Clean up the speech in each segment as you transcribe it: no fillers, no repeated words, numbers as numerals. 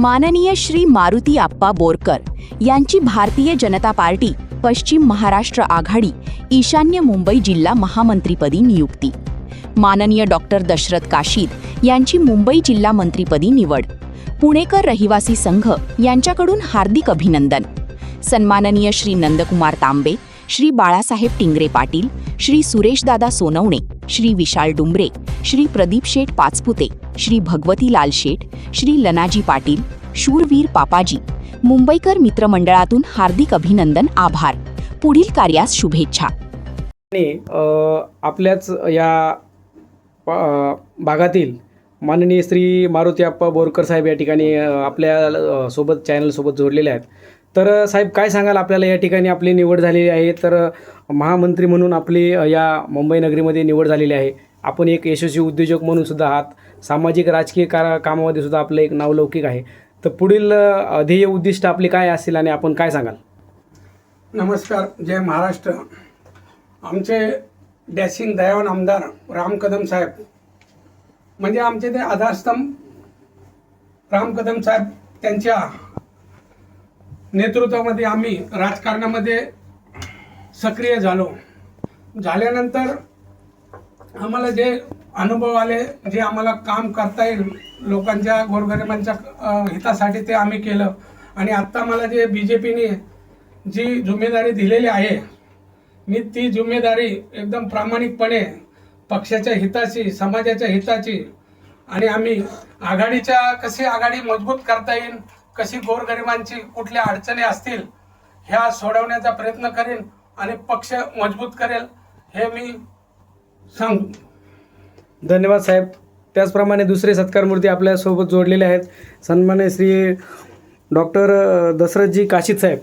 माननीय श्री मारुती आप्पा बोरकर यांची भारतीय जनता पार्टी पश्चिम महाराष्ट्र आघाडी ईशान्य मुंबई जिल्हा महामंत्रीपदी नियुक्ती। माननीय डॉक्टर दशरथ काशीद यांची मुंबई जिल्हा मंत्रीपदी निवड। पुणेकर रहिवासी संघ यांच्याकडून हार्दिक अभिनंदन। सन्माननीय श्री नंदकुमार तांबे, श्री बाळासाहेब टिंगरे पाटील, श्री सुरेशदादा सोनवणे, श्री विशाल डुंबरे, श्री प्रदीप शेठ पाचपुते, श्री भगवतीलाल शेठ, श्री लनाजी पाटील, शूरवीर पापाजी, मुंबईकर मित्रमंडळातून हार्दिक अभिनंदन, आभार। पुढील कार्यास शुभेच्छा। आपल्याच या भागातील माननीय श्री मारुती आप्पा बोरकर साहेब या ठिकाणी आपल्या सोबत चॅनलसोबत जोडलेले आहेत। तर साहेब काय सांगाल, आपल्याला या ठिकाणी आपली निवड झालेली आहे, तर महामंत्री म्हणून आपली या मुंबई नगरीमध्ये निवड झालेली आहे। आपण एक यशस्वी उद्योजक म्हणून सुद्धा आहात, सामाजिक राजकीय कामामध्ये सुद्धा आपलं एक नावलौकिक आहे। तर पुढील ध्येय उद्दिष्ट आपले काय असतील आणि आपण काय सांगाल? नमस्कार, जय महाराष्ट्र। आमचे डॅशिंग दयावान आमदार राम कदम साहेब म्हणजे आमचे ते आधारस्तंभ राम कदम साहेब, त्यांच्या नेतृत्वामध्ये आम्ही राजकारणामध्ये सक्रिय झाल्यानंतर आम्हाला जे अनुभव आले, जे आम्हाला काम करता येईल लोकांच्या गोरगरिबांच्या हितासाठी, ते आम्ही केलं। आणि आत्ता मला जे BJPने जी जिम्मेदारी दिलेली आहे, मी ती जिम्मेदारी एकदम प्रामाणिकपणे पक्षाच्या हिताची, समाजाच्या हिताची आणि आम्ही कशी आघाडी मजबूत करता येईल, कशी गोरगरिबांची कुठल्या अडचणी असतील ह्या सोडवण्याचा प्रयत्न करेन आणि पक्ष मजबूत करेल, हे मी सांगू। धन्यवाद साहेब। त्याचप्रमाणे दुसरे सत्कारमूर्ती आपल्यासोबत जोडलेले आहेत, सन्माननीय श्री डॉक्टर दशरथजी काशीद साहेब।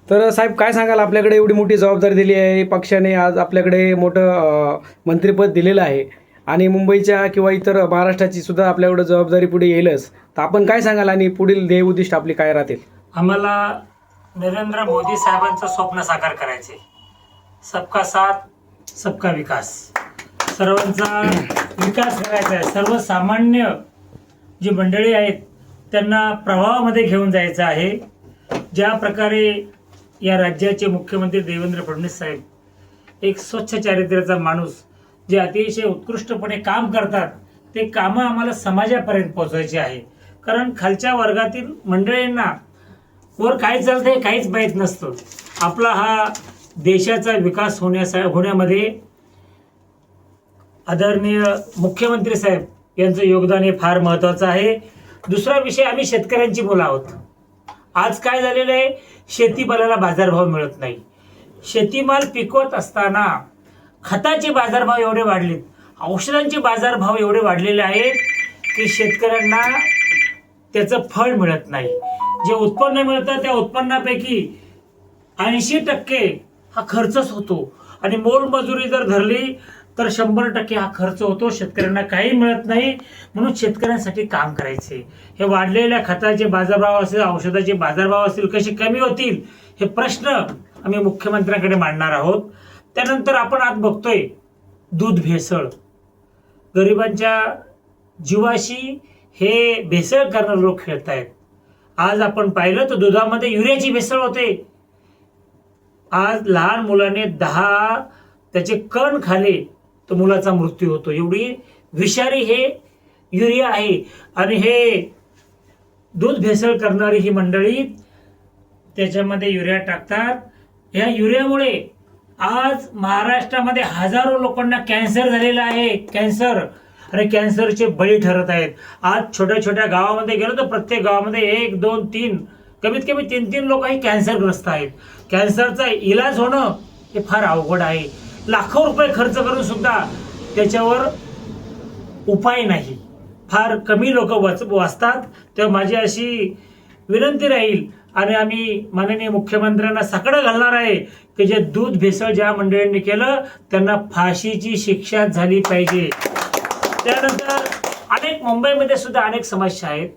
तर साहेब काय सांगाल, आपल्याकडे एवढी मोठी जबाबदारी दिली आहे, पक्षाने आज आपल्याकडे मोठं मंत्रिपद दिलेलं आहे आणि मुंबईच्या किंवा इतर महाराष्ट्राची सुद्धा आपल्याकडे जबाबदारी पुढे येईलच, तर आपण काय सांगाल आणि पुढील ध्येय उद्दिष्ट आपली काय राहतील? आम्हाला नरेंद्र मोदी साहेबांचं स्वप्न साकार करायचे, सबका साथ सबका विकास, सर्वांचा विकास करायचा आहे। सर्वसामान्य जी मंडळी आहेत त्यांना प्रवाहामध्ये घेऊन जायचं आहे। ज्या प्रकारे या राज्याचे मुख्यमंत्री देवेंद्र फडणवीस साहेब एक स्वच्छ चारित्र्याचा माणूस, जे अतिशय उत्कृष्टपणे काम करतात, ते कामं आम्हाला समाजापर्यंत पोहोचवायचे आहे। कारण खालच्या वर्गातील मंडळींना वर काय चालतं हे काहीच माहीत नसतं। आपला हा देशाचा विकास होण्यामध्ये आदरणीय मुख्यमंत्री साहेब यांचं योगदान हे फार महत्त्वाचं आहे। दुसरा विषय, आम्ही शेतकऱ्यांची मुलं आहोत। आज काय झालेलं आहे, शेतीमालाला बाजारभाव मिळत नाही। शेतीमाल पिकवत असताना खताचे बाजारभाव एवढे वाढलेत, औषधांचे बाजारभाव एवढे वाढलेले आहेत की शेतकऱ्यांना त्याचं फळ मिळत नाही। जे उत्पन्न मिळतं त्या उत्पन्नापैकी 80% हा खर्चच होतो आणि मोलमजुरी जर धरली तर 100% हा खर्च होतो। शेतकऱ्यांना काही मिळत नाही, म्हणून शेतकऱ्यांसाठी काम करायचे। हे वाढलेल्या खताचे बाजारभाव असतील, औषधाचे बाजारभाव असतील, कसे कमी होतील हे प्रश्न आम्ही मुख्यमंत्र्यांकडे मांडणार आहोत। त्यानंतर आपण आज बघतोय दूध भेसळ, गरिबांच्या जीवाशी हे भेसळ करणारे लोक खेळत आहेत। आज आपण पाहिलं तर दुधामध्ये युरियाची भेसळ होते। आज लहान मुलाने 10 त्याचे कण खाले तर मुलाचा मृत्यू होतो, एवढी विषारी हे युरिया आहे। आणि हे दूध भेसळ करणारी ही मंडळी त्याच्यामध्ये युरिया टाकतात। या युरियामुळे आज महाराष्ट्रामध्ये हजारो लोकांना कॅन्सर झालेला आहे, कॅन्सर, आणि कॅन्सरचे बळी ठरत आहेत। आज छोट्या छोट्या गावामध्ये गेलो तर प्रत्येक गावामध्ये 1, 2, 3, कमीत कमी 3 लोक हे कॅन्सरग्रस्त आहेत। कॅन्सरचा इलाज होणं हे फार अवघड आहे। लाखो रुपये खर्च करून सुद्धा त्याच्यावर उपाय नाही, फार कमी लोक वाचतात। तेव्हा माझी अशी विनंती राहील आणि आम्ही माननीय मुख्यमंत्र्यांना साकडं घालणार आहे की जे दूध भेसळ ज्या मंडळींनी केलं त्यांना फाशीची शिक्षा झाली पाहिजे। त्यानंतर अनेक मुंबईमध्ये सुद्धा अनेक समस्या आहेत,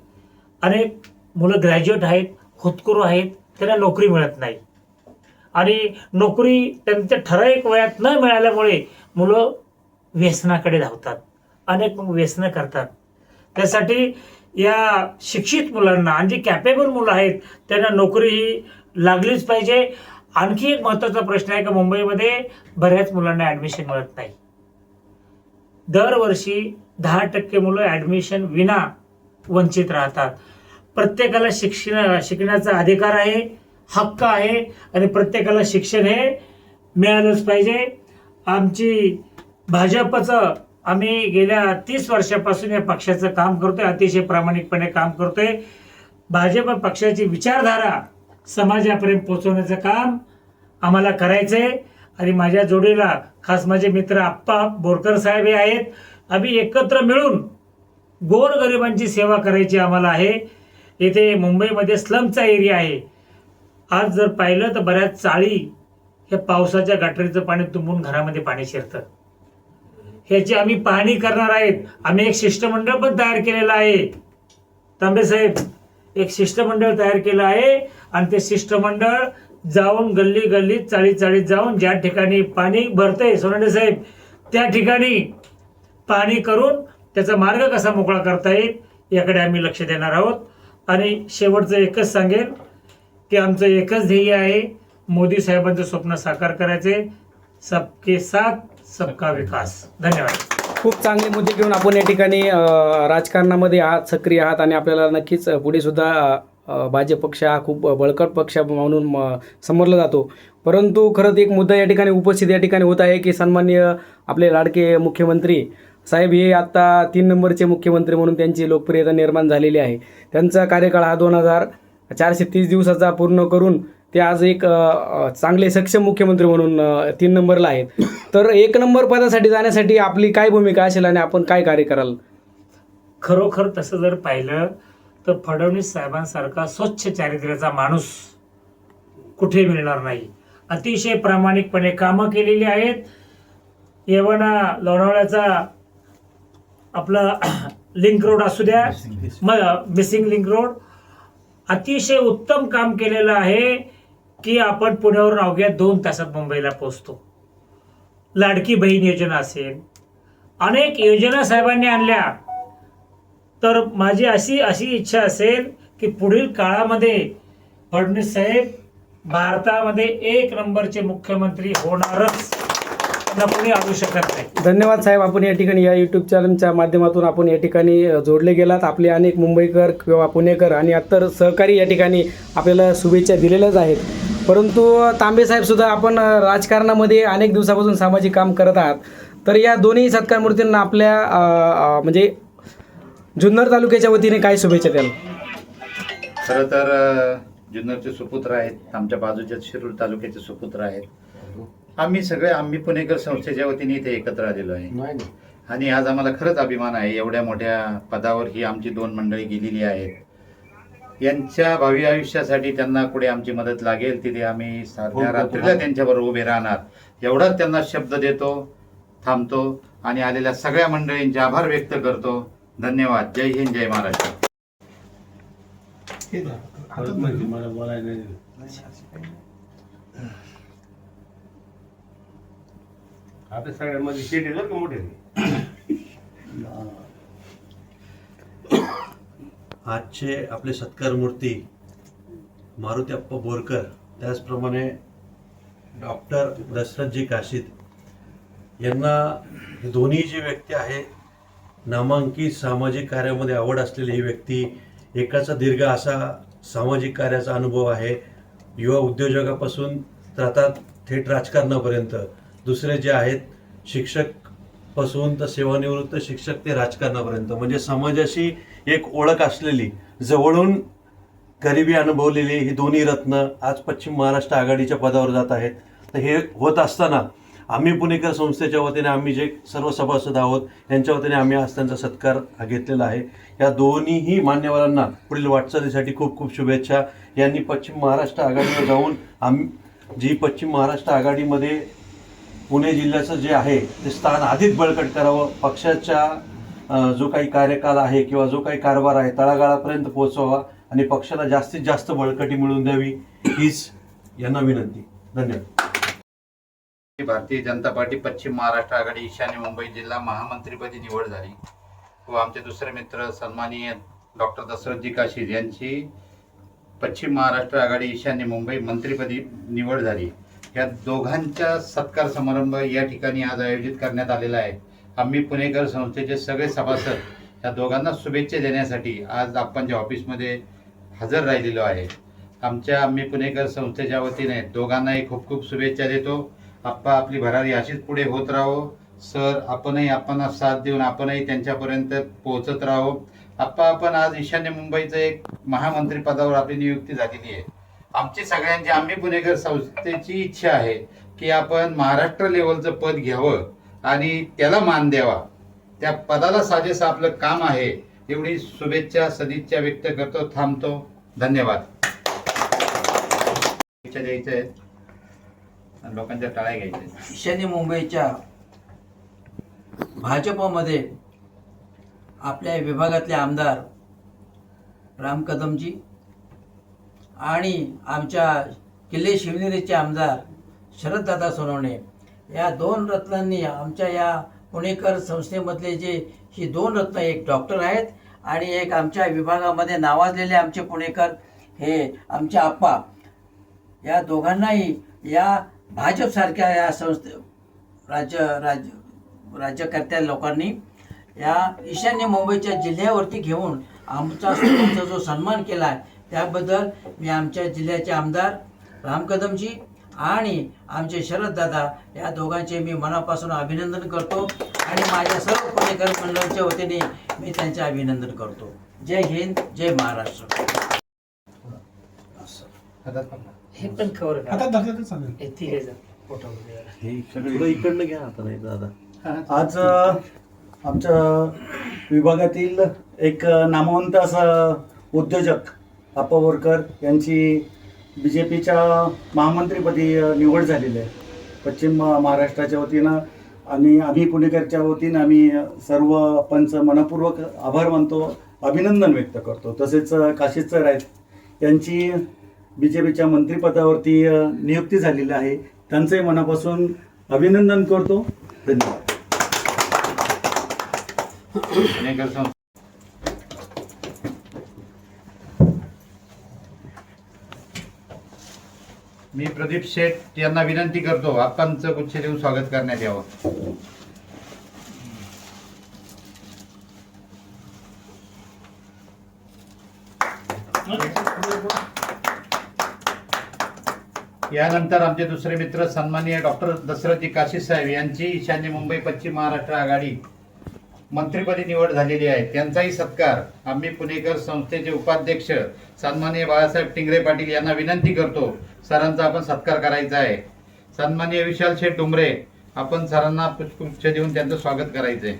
अनेक मुलं ग्रॅज्युएट आहेत, होतकरू आहेत, त्यांना नोकरी मिळत नाही आणि नोकरी त्यांच्या ठराविक वयात न मिळाल्यामुळे मुलं व्यसनाकडे धावतात, अनेक व्यसनं करतात। त्यासाठी या शिक्षित मुलांना आणि जी कॅपेबल मुलं आहेत त्यांना नोकरी ही लागलीच पाहिजे. आणखी एक महत्त्वाचा प्रश्न आहे की मुंबईमध्ये बऱ्याच मुलांना ॲडमिशन मिळत नाही. दरवर्षी 10% मुलं ॲडमिशन विना वंचित राहतात. प्रत्येकाला शिकण्याचा अधिकार आहे, हक्क आहे आणि प्रत्येकाला शिक्षण हे मिळालंच पाहिजे. आमची भाजपचं आम्ही गेल्या 30 वर्षापासून या पक्षाचं काम करतोय, अतिशय प्रामाणिकपणे काम करतोय. भाजप पक्षाची विचारधारा समाजापर्यंत पोहोचवण्याचं काम आम्हाला करायचंय आणि माझ्या जोडीला खास माझे मित्र आप्पा बोरकर साहेब हे आहेत. आम्ही एकत्र मिळून गोरगरिबांची सेवा करायची आम्हाला आहे. इथे मुंबईमध्ये स्लमचा एरिया आहे. आज जर पाहिलं तर बऱ्याच चाळी हे पावसाच्या गटारीचं पाणी तुंबून घरामध्ये पाणी शिरतं. ह्याची आम्ही पाहणी करणार आहेत. आम्ही एक शिष्टमंडळ पण तयार केलेलं आहे. तांबे साहेब, एक शिष्टमंडळ तयार केलं आहे आणि ते शिष्टमंडळ जाऊन गल्ली गल्लीत चाळीत जाऊन ज्या ठिकाणी पाणी भरतंय सोनवणे साहेब त्या ठिकाणी पाणी करून त्याचा मार्ग कसा मोकळा करता येईल याकडे आम्ही लक्ष देणार आहोत. आणि शेवटचं एकच सांगेन की आमचं एकच ध्येय आहे, मोदी साहेबांचं स्वप्न साकार करायचे, सबके साथ सबका विकास. धन्यवाद. खूप चांगले मुद्दे घेऊन आपण या ठिकाणी राजकारणामध्ये आहात, सक्रिय आहात आणि आपल्याला नक्कीच पुढे सुद्धा भाजप पक्ष हा खूप बळकट पक्ष म्हणून समजला जातो. परंतु खरंच एक मुद्दा या ठिकाणी उपस्थित या ठिकाणी होत आहे की सन्माननीय आपले लाडके मुख्यमंत्री साहेब हे आत्ता 3 नंबरचे मुख्यमंत्री म्हणून त्यांची लोकप्रियता निर्माण झालेली आहे. त्यांचा कार्यकाळ हा 2430 दिवसाचा पूर्ण करून ते आज एक चांगले सक्षम मुख्यमंत्री म्हणून 3 नंबरला आहेत. तर 1 नंबर पदासाठी जाण्यासाठी आपली काय भूमिका असेल आणि आपण काय कार्य कराल? खरोखर तसं जर पाहिलं तर फडणवीस साहेबांसारखा स्वच्छ चारित्र्याचा माणूस कुठे मिळणार नाही. अतिशय प्रामाणिकपणे कामं केलेली आहेत. येवणा लोणावळ्याचा आपला लिंक रोड असू द्या, मिसिंग लिंक रोड, अतिशय उत्तम काम केलेलं आहे की आपण पुण्यावरून अवघ्या 2 तासात मुंबईला पोहोचतो. लाडकी बहीण योजना असेल, अनेक योजना साहेबांनी आणल्या. तर माझी अशी इच्छा असेल की पुढील काळामध्ये फडणवीस साहेब भारतामध्ये 1 नंबरचे मुख्यमंत्री होणारच, कोणी आणू शकत नाही. धन्यवाद साहेब. आपण या ठिकाणी या यूट्यूब चॅनलच्या माध्यमातून आपण या ठिकाणी जोडले गेलात. आपले अनेक मुंबईकर किंवा पुणेकर आणि इतर सहकारी या ठिकाणी आपल्याला शुभेच्छा दिलेल्याच आहेत. परंतु तांबे साहेबसुद्धा आपण राजकारणामध्ये अनेक दिवसापासून सामाजिक काम करत आहात. तर या दोन्ही सत्कार मूर्तींना आपल्या म्हणजे जुन्नर तालुक्याच्या वतीने काय शुभेच्छा द्याल? खरं तर जुन्नरचे सुपुत्र आहेत, आमच्या बाजूच्या शिरूर तालुक्याचे सुपुत्र आहेत. आम्ही पुणेकर संस्थेच्या वतीने इथे एकत्र आलेलो आहे आणि आज आम्हाला खरंच अभिमान आहे. एवढ्या मोठ्या पदावर ही आमची 2 मंडळी गेलेली आहेत. यांच्या भावी आयुष्यासाठी त्यांना पुढे आमची मदत लागेल तिथे आम्ही साध्या रात्रीला त्यांच्याबरोबर उभे राहणार एवढाच त्यांना शब्द देतो, थांबतो आणि आलेल्या सगळ्या मंडळींचे आभार व्यक्त करतो. धन्यवाद. जय हिंद, जय महाराष्ट्र. आपल्या सगळ्यांमध्ये शेट आहे का मोठे? आजचे आपले सत्कार मूर्ती मारुती अप्पा बोरकर, त्याचप्रमाणे डॉक्टर दशरथजी काशीद यांना हे दोन्ही जी व्यक्ती आहे, नामांकित सामाजिक कार्यामध्ये आवड असलेली ही व्यक्ती, एकाचा दीर्घ असा सामाजिक कार्याचा अनुभव आहे, युवा उद्योजकापासून तर आता थेट राजकारणापर्यंत. दुसरे जे आहेत शिक्षकपासून तर सेवानिवृत्त शिक्षक ते राजकारणापर्यंत, म्हणजे समाजाशी एक ओळख असलेली, जवळून गरिबी अनुभवलेली ही दोन्ही रत्न आज पश्चिम महाराष्ट्र आघाडीच्या पदावर जात आहेत. तर हे होत असताना आम्ही पुणेकर संस्थेच्या वतीने आम्ही जे सर्व सभासद आहोत यांच्या वतीने आम्ही आज त्यांचा सत्कार घेतलेला आहे. या दोन्हीही मान्यवरांना पुढील वाटचालीसाठी खूप खूप शुभेच्छा. यांनी पश्चिम महाराष्ट्र आघाडीवर जाऊन जी पश्चिम महाराष्ट्र आघाडीमध्ये पुणे जिल्ह्याचं जे आहे ते स्थान अधिक बळकट करावं, पक्षाच्या जो काही कार्यकाल आहे किंवा जो काही कारभार आहे तळागाळापर्यंत पोहोचवावा आणि पक्षाला जास्तीत जास्त बळकटी मिळवून द्यावी हीच यांना विनंती. धन्यवाद. भारतीय जनता पार्टी पश्चिम महाराष्ट्र आघाडी ईशान्य मुंबई जिल्हा महामंत्रीपदी निवड झाली व आमचे दुसरे मित्र सन्माननीय डॉक्टर दशरथजी काशीद यांची पश्चिम महाराष्ट्र आघाडी ईशान्य मुंबई मंत्रिपदी निवड झाली. या दोघांच्या सत्कार समारंभ या ठिकाणी आज आयोजित करण्यात आलेला आहे. आम्ही पुणेकर संस्थेचे सगळे सभासद या दोघांना शुभेच्छा देण्यासाठी आज आप्पांच्या ऑफिसमध्ये हजर राहिलेलो आहे. आम्ही पुणेकर संस्थेच्या वतीने दोघांनाही खूप खूप शुभेच्छा देतो. आप्पा आपली भरारी अशीच पुढे होत राहो. सर आपणही आपणाला साथ देऊन आपणही त्यांच्यापर्यंत पोहोचत राहो. आप्पा आपण आज ईशान्य मुंबईचं एक महामंत्री पदावर आपली नियुक्ती झालेली आहे. आमची सगळ्यांची आम्ही पुणेकर संस्थेची इच्छा आहे की आपण महाराष्ट्र लेवलचं पद घ्यावं आणि त्याला मान द्यावा. त्या पदाला साजेसं आपलं काम आहे. एवढी शुभेच्छा सदिच्छा व्यक्त करतो. थांबतो. धन्यवाद. इच्छा द्यायचं आहे आणि लोकांच्या टाळ्या घ्यायच्या आहेत. ईशान्य मुंबईच्या भाजपमध्ये आपल्या विभागातले आमदार राम कदमजी आणि आमच्या किल्ले शिवनेरीचे आमदार शरददादा सोनवणे या दोन रत्नांनी आमच्या या पुणेकर संस्थेमधले ही दोन रत्न, एक डॉक्टर आहेत आणि एक आमच्या विभागामध्ये नावाजलेले आमचे पुणेकर हे आमचे आप्पा, या दोघांनाही या भाजपसारख्या या राज्यकर्त्या लोकांनी या ईशान्य मुंबईच्या जिल्ह्यावरती घेऊन आमचा सर्वांचा जो सन्मान केला आहे त्याबद्दल मी आमच्या जिल्ह्याचे आमदार राम कदमजी आणि आमचे शरददादा या दोघांचे मी मनापासून अभिनंदन करतो आणि माझ्या सर्व पुणेकर मंडळाच्या वतीने मी त्यांचे अभिनंदन करतो. जय हिंद, जय महाराष्ट्र. हे पण खबर आता दाखवतो चालेल. ठीक आहे सर. फोटो थोडं इकडनं घ्या आता नाही दादा. आज आमच्या विभागातील एक नामवंत असा उद्योजक आप्पा बोरकर यांची BJPच्या महामंत्रीपदी निवड झालेली आहे पश्चिम महाराष्ट्राच्या वतीनं. आणि आम्ही पुणेकरच्या वतीनं आम्ही सर्व पंच मनपूर्वक आभार मानतो, अभिनंदन व्यक्त करतो. तसेच काशीद सर आहेत यांची BJPच्या मंत्रिपदावरती नियुक्ती झालेली आहे, त्यांचंही मनापासून अभिनंदन करतो. धन्यवाद. पुणेकर संस्था मी प्रदीप शेठ यांना विनंती करतो आप्पांचं गुच्छ देऊन स्वागत करण्यात यावं. यानंतर आमचे दुसरे मित्र सन्माननीय डॉक्टर दशरथजी काशीद साहेब यांची ईशान्य मुंबई पश्चिम महाराष्ट्र आघाडी मंत्रिपदी निवड झालेली आहे. त्यांचाही सत्कार आम्ही पुणेकर संस्थेचे उपाध्यक्ष सन्माननीय बाळासाहेब टिंगरे पाटील यांना विनंती करतो. सरांचा आपण सत्कार करायचा आहे. सन्माननीय विशाल शेठ डुमरे आपण सरांना पुष्पगुच्छ देऊन त्यांचं स्वागत करायचं आहे.